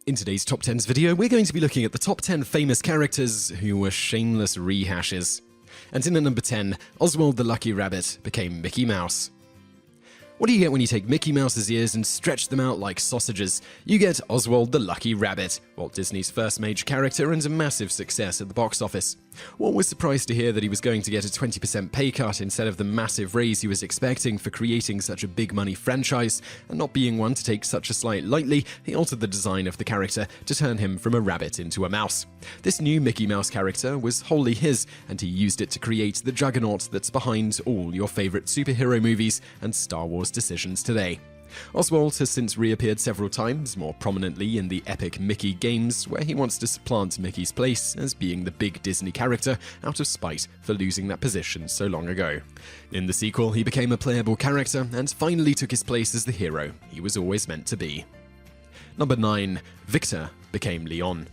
In today's Top 10s video, we're going to be looking at the top 10 famous characters who were shameless rehashes. And in at number 10, Oswald the Lucky Rabbit became Mickey Mouse. What do you get when you take Mickey Mouse's ears and stretch them out like sausages? You get Oswald the Lucky Rabbit, Walt Disney's first major character and a massive success at the box office. Walt was surprised to hear that he was going to get a 20% pay cut instead of the massive raise he was expecting for creating such a big money franchise, and not being one to take such a slight lightly, he altered the design of the character to turn him from a rabbit into a mouse. This new Mickey Mouse character was wholly his, and he used it to create the juggernaut that's behind all your favorite superhero movies and Star Wars decisions today. Oswald has since reappeared several times, more prominently in the epic Mickey games, where he wants to supplant Mickey's place as being the big Disney character out of spite for losing that position so long ago. In the sequel, he became a playable character and finally took his place as the hero he was always meant to be. Number 9. Victor became Léon.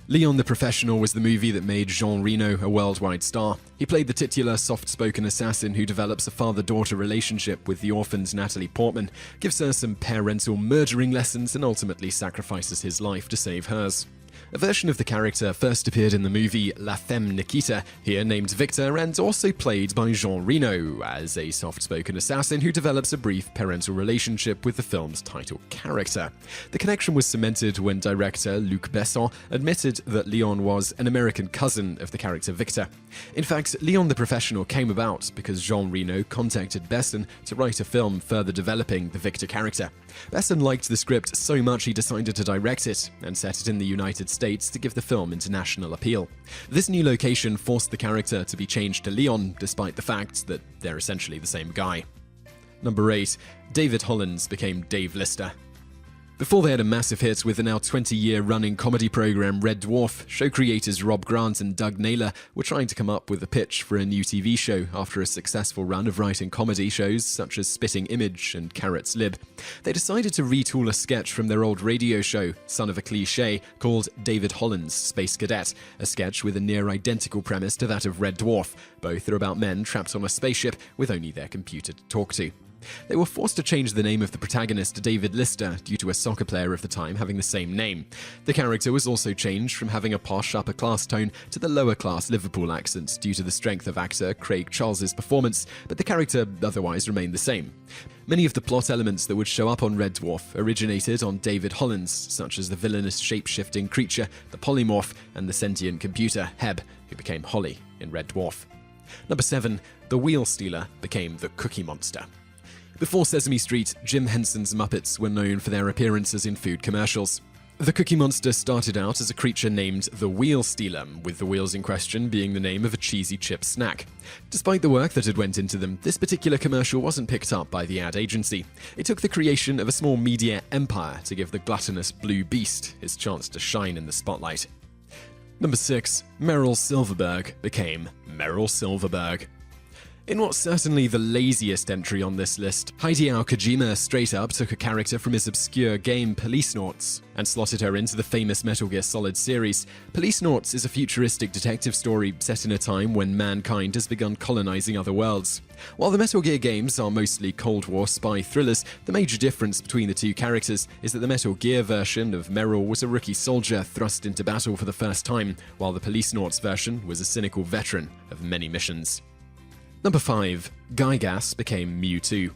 Léon the Professional was the movie that made Reno a worldwide star. He played the titular, soft-spoken assassin who develops a father-daughter relationship with the orphaned Natalie Portman, gives her some parental murdering lessons, and ultimately sacrifices his life to save hers. A version of the character first appeared in the movie La Femme Nikita, here named Victor, and also played by Jean Reno as a soft-spoken assassin who develops a brief parental relationship with the film's title character. The connection was cemented when director Luc Besson admitted that Léon was an American cousin of the character Victor. In fact, Léon the Professional came about because Jean Reno contacted Besson to write a film further developing the Victor character. Besson liked the script so much he decided to direct it and set it in the United States to give the film international appeal. This new location forced the character to be changed to Léon, despite the fact that they're essentially the same guy. Number 8. David Hollins became Dave Lister. Before they had a massive hit with the now 20-year running comedy program Red Dwarf, show creators Rob Grant and Doug Naylor were trying to come up with a pitch for a new TV show after a successful run of writing comedy shows such as Spitting Image and Carrot's Lib. They decided to retool a sketch from their old radio show, Son of a Cliché, called David Hollins, Space Cadet, a sketch with a near-identical premise to that of Red Dwarf. Both are about men trapped on a spaceship with only their computer to talk to. They were forced to change the name of the protagonist to David Lister due to a soccer player of the time having the same name. The character was also changed from having a posh upper-class tone to the lower-class Liverpool accent due to the strength of actor Craig Charles's performance, but the character otherwise remained the same. Many of the plot elements that would show up on Red Dwarf originated on David Hollins, such as the villainous shape-shifting creature, the polymorph, and the sentient computer, Heb, who became Holly in Red Dwarf. Number 7. The Wheel Stealer became the Cookie Monster. Before Sesame Street, Jim Henson's Muppets were known for their appearances in food commercials. The Cookie Monster started out as a creature named the Wheel Stealer, with the wheels in question being the name of a cheesy chip snack. Despite the work that had went into them, this particular commercial wasn't picked up by the ad agency. It took the creation of a small media empire to give the gluttonous blue beast his chance to shine in the spotlight. Number 6. Meryl Silverburgh became Meryl Silverburgh. In what's certainly the laziest entry on this list, Hideo Kojima straight up took a character from his obscure game Policenauts and slotted her into the famous Metal Gear Solid series. Policenauts is a futuristic detective story set in a time when mankind has begun colonizing other worlds. While the Metal Gear games are mostly Cold War spy thrillers, the major difference between the two characters is that the Metal Gear version of Meryl was a rookie soldier thrust into battle for the first time, while the Policenauts version was a cynical veteran of many missions. Number 5. Giygas became Mewtwo.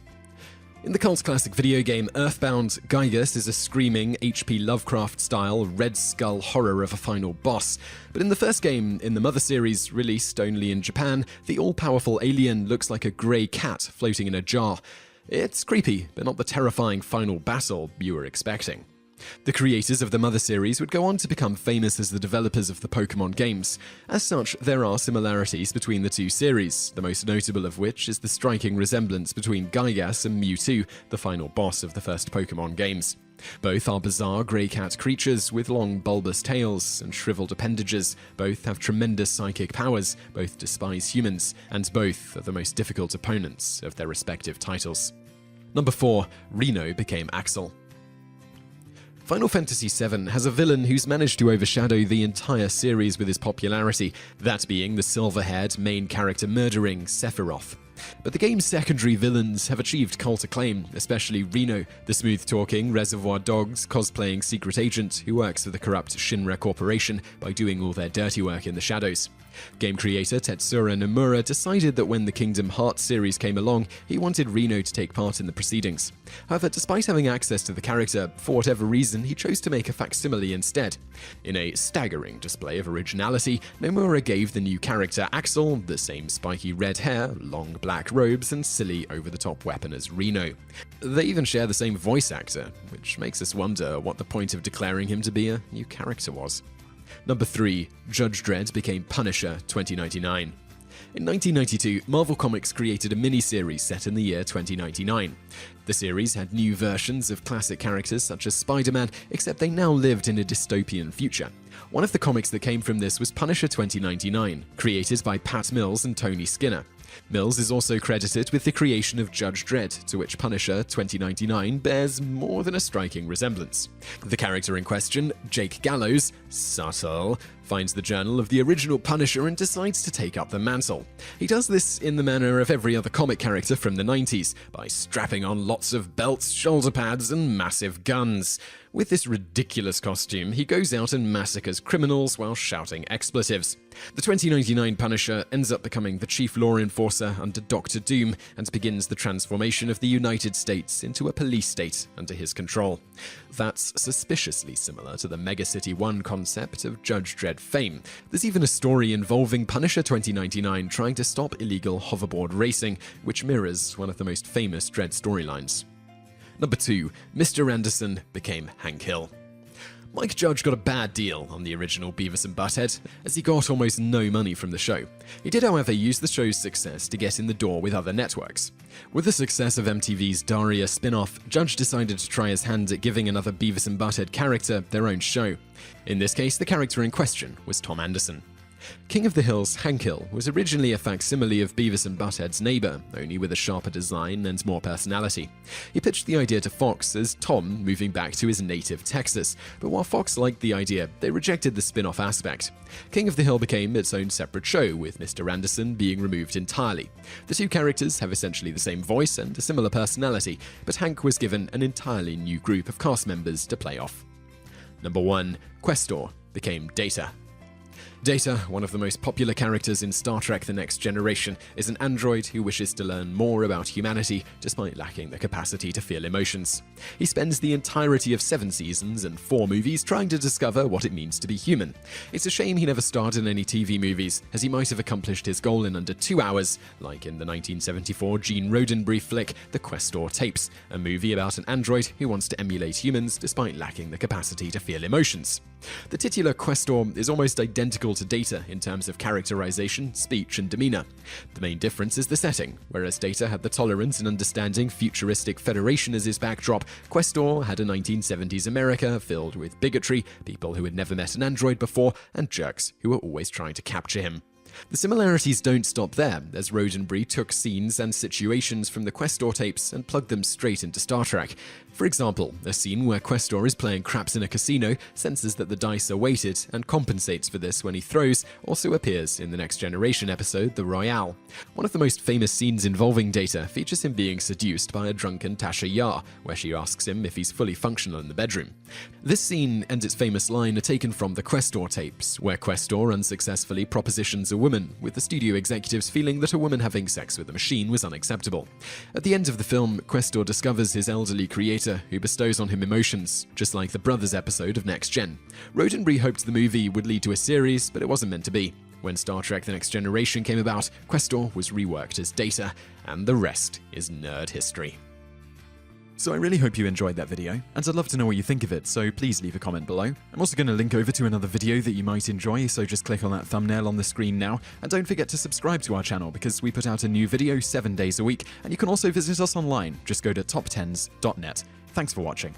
In the cult classic video game Earthbound, Giygas is a screaming, H.P. Lovecraft-style Red Skull horror of a final boss. But in the first game in the Mother series, released only in Japan, the all-powerful alien looks like a grey cat floating in a jar. It's creepy, but not the terrifying final battle you were expecting. The creators of the Mother series would go on to become famous as the developers of the Pokemon games. As such, there are similarities between the two series, the most notable of which is the striking resemblance between Giygas and Mewtwo, the final boss of the first Pokemon games. Both are bizarre grey cat creatures with long bulbous tails and shriveled appendages, both have tremendous psychic powers, both despise humans, and both are the most difficult opponents of their respective titles. Number 4. Reno became Axel. Final Fantasy VII has a villain who's managed to overshadow the entire series with his popularity, that being the silver-haired main character murdering Sephiroth. But the game's secondary villains have achieved cult acclaim, especially Reno, the smooth-talking Reservoir Dogs cosplaying secret agent who works for the corrupt Shinra Corporation by doing all their dirty work in the shadows. Game creator Tetsuro Nomura decided that when the Kingdom Hearts series came along, he wanted Reno to take part in the proceedings. However, despite having access to the character, for whatever reason, he chose to make a facsimile instead. In a staggering display of originality, Nomura gave the new character Axel the same spiky red hair, long black robes, and silly over-the-top weapon as Reno. They even share the same voice actor, which makes us wonder what the point of declaring him to be a new character was. Number 3. Judge Dredd became Punisher 2099. In 1992, Marvel Comics created a miniseries set in the year 2099. The series had new versions of classic characters such as Spider-Man, except they now lived in a dystopian future. One of the comics that came from this was Punisher 2099, created by Pat Mills and Tony Skinner. Mills is also credited with the creation of Judge Dredd, to which Punisher 2099 bears more than a striking resemblance. The character in question, Jake Gallows, subtle, finds the journal of the original Punisher and decides to take up the mantle. He does this in the manner of every other comic character from the 90s, by strapping on lots of belts, shoulder pads, and massive guns. With this ridiculous costume, he goes out and massacres criminals while shouting expletives. The 2099 Punisher ends up becoming the chief law enforcer under Dr. Doom and begins the transformation of the United States into a police state under his control. That's suspiciously similar to the Mega City 1 concept of Judge Dredd fame. There's even a story involving Punisher 2099 trying to stop illegal hoverboard racing, which mirrors one of the most famous Dredd storylines. Number 2. Mr. Anderson became Hank Hill. Mike Judge got a bad deal on the original Beavis and Butthead, as he got almost no money from the show. He did, however, use the show's success to get in the door with other networks. With the success of MTV's Daria spin-off, Judge decided to try his hand at giving another Beavis and Butthead character their own show. In this case, the character in question was Tom Anderson. King of the Hill's Hank Hill was originally a facsimile of Beavis and Butthead's neighbor, only with a sharper design and more personality. He pitched the idea to Fox as Tom moving back to his native Texas, but while Fox liked the idea, they rejected the spin-off aspect. King of the Hill became its own separate show, with Mr. Anderson being removed entirely. The two characters have essentially the same voice and a similar personality, but Hank was given an entirely new group of cast members to play off. Number 1. Questor became Data. Data, one of the most popular characters in Star Trek The Next Generation, is an android who wishes to learn more about humanity despite lacking the capacity to feel emotions. He spends the entirety of 7 seasons and 4 movies trying to discover what it means to be human. It's a shame he never starred in any TV movies, as he might have accomplished his goal in under 2 hours, like in the 1974 Gene Roddenberry flick The Questor Tapes, a movie about an android who wants to emulate humans despite lacking the capacity to feel emotions. The titular Questor is almost identical to Data in terms of characterization, speech, and demeanor. The main difference is the setting. Whereas Data had the tolerance and understanding futuristic Federation as his backdrop, Questor had a 1970s America filled with bigotry, people who had never met an android before, and jerks who were always trying to capture him. The similarities don't stop there, as Roddenberry took scenes and situations from the Questor tapes and plugged them straight into Star Trek. For example, a scene where Questor is playing craps in a casino, senses that the dice are weighted, and compensates for this when he throws, also appears in the Next Generation episode The Royale. One of the most famous scenes involving Data features him being seduced by a drunken Tasha Yar, where she asks him if he's fully functional in the bedroom. This scene and its famous line are taken from the Questor tapes, where Questor unsuccessfully propositions a woman, with the studio executives feeling that a woman having sex with a machine was unacceptable. At the end of the film, Questor discovers his elderly creator, who bestows on him emotions, just like the Brothers episode of Next Gen. Roddenberry hoped the movie would lead to a series, but it wasn't meant to be. When Star Trek The Next Generation came about, Questor was reworked as Data, and the rest is nerd history. So I really hope you enjoyed that video, and I'd love to know what you think of it, so please leave a comment below. I'm also going to link over to another video that you might enjoy, so just click on that thumbnail on the screen now, and don't forget to subscribe to our channel because we put out a new video 7 days a week, and you can also visit us online. Just go to TopTenz.net. Thanks for watching.